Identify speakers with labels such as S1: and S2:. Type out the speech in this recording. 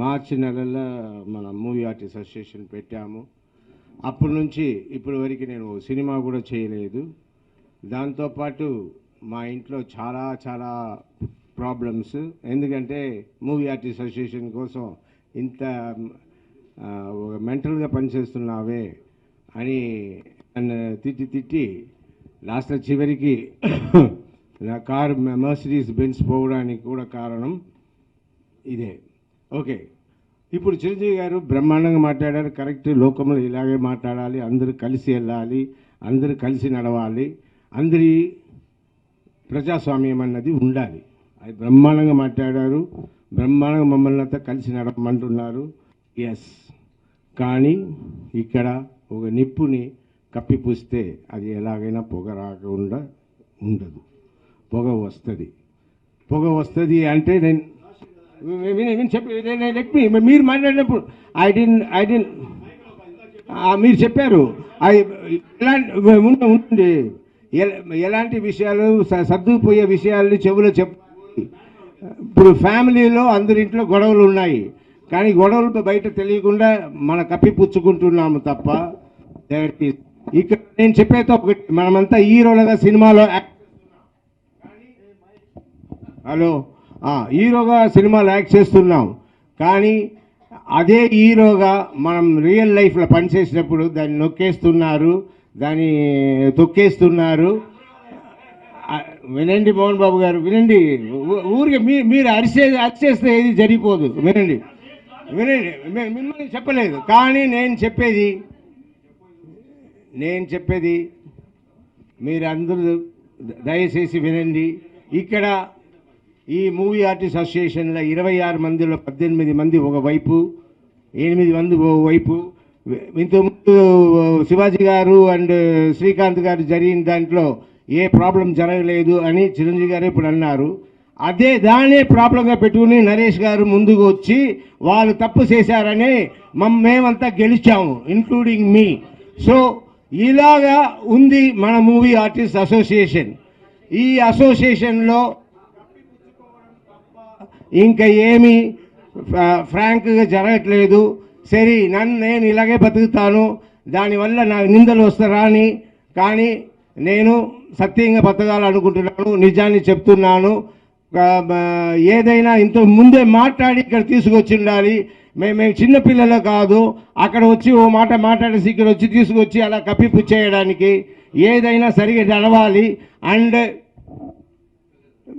S1: మార్చి నెలలో మన movie artist association పెట్టాము. అప్పటి నుంచి ఇప్పటి వరకు నేను సినిమా కూడా చేయలేదు. దాంతోపాటు మా ఇంట్లో చాలా చాలా ప్రాబ్లమ్స్. ఎందుకంటే మూవీ ఆర్టిస్ట్ అసోసియేషన్ కోసం ఇంత మెంటల్గా పనిచేస్తున్నావే అని నన్ను తిట్టి లాస్ట్లో చివరికి నా కారు మర్సిడీస్ బెంజ్ పోవడానికి కూడా కారణం ఇదే. ఓకే, ఇప్పుడు చిరంజీవి గారు బ్రహ్మాండంగా మాట్లాడారు. కరెక్ట్, లోకంలో ఇలాగే మాట్లాడాలి, అందరూ కలిసి వెళ్ళాలి, అందరూ కలిసి నడవాలి, అందరి ప్రజాస్వామ్యం అన్నది ఉండాలి. అది బ్రహ్మాండంగా మాట్లాడారు. బ్రహ్మాండంగా మమ్మల్ని అంతా కలిసి నడపమంటున్నారు. ఎస్, కానీ ఇక్కడ ఒక నిప్పుని కప్పిపూస్తే అది ఎలాగైనా పొగ రాకుండా ఉండదు. పొగ వస్తుంది అంటే నేను చెప్పి మీరు మాట్లాడినప్పుడు ఐ డి మీరు చెప్పారు ఉంటుంది. ఎలాంటి విషయాలు సర్దుకుపోయే విషయాలు చెవులో ఇప్పుడు ఫ్యామిలీలో అందరింట్లో గొడవలు ఉన్నాయి, కానీ గొడవలు బయట తెలియకుండా మన కప్పిపుచ్చుకుంటున్నాము తప్ప. ఇక్కడ నేను చెప్పేది ఒకటి, మనమంతా హీరోలుగా సినిమాలో హీరోగా సినిమాలు యాక్ట్ చేస్తున్నాం, కానీ అదే హీరోగా మనం రియల్ లైఫ్లో పనిచేసినప్పుడు దాన్ని నొక్కేస్తున్నారు, దాన్ని తొక్కేస్తున్నారు. వినండి మోహన్ బాబు గారు, వినండి. ఊరికే మీరు అరిచేస్తే ఏది జరిగిపోదు. వినండి మిమ్మల్ని చెప్పలేదు, కానీ నేను చెప్పేది మీరు అందరూ దయచేసి వినండి. ఇక్కడ ఈ మూవీ ఆర్టిస్ట్ అసోసియేషన్లో 26 మందిలో 18 మంది ఒకవైపు, 8 మంది ఒకవైపు. ఇంతకుముందు శివాజీ గారు అండ్ శ్రీకాంత్ గారు జరిగిన దాంట్లో ఏ ప్రాబ్లం జరగలేదు అని చిరంజీవి గారు ఇప్పుడు అన్నారు. దానే ప్రాబ్లంగా పెట్టుకుని నరేష్ గారు ముందుకు వచ్చి వాళ్ళు తప్పు చేశారని మేమంతా గెలిచాము, ఇంక్లూడింగ్ మీ. సో ఇలాగా ఉంది మన మూవీ ఆర్టిస్ట్ అసోసియేషన్. ఈ అసోసియేషన్లో ఇంకా ఏమీ ఫ్రాంక్గా జరగట్లేదు. సరే, నేను ఇలాగే బతుకుతాను, దానివల్ల నాకు నిందలు వస్తారా అని, కానీ నేను సత్యంగా బతకాలనుకుంటున్నాను, నిజాన్ని చెప్తున్నాను. ఏదైనా ఇంత ముందే మాట్లాడి ఇక్కడ తీసుకొచ్చి ఉండాలి. మేము చిన్నపిల్లలు కాదు, అక్కడ వచ్చి ఓ మాట మాట్లాడేసి ఇక్కడ వచ్చి తీసుకొచ్చి అలా కప్పిపుచ్చేయడానికి. ఏదైనా సరిగా నడవాలి. అండ్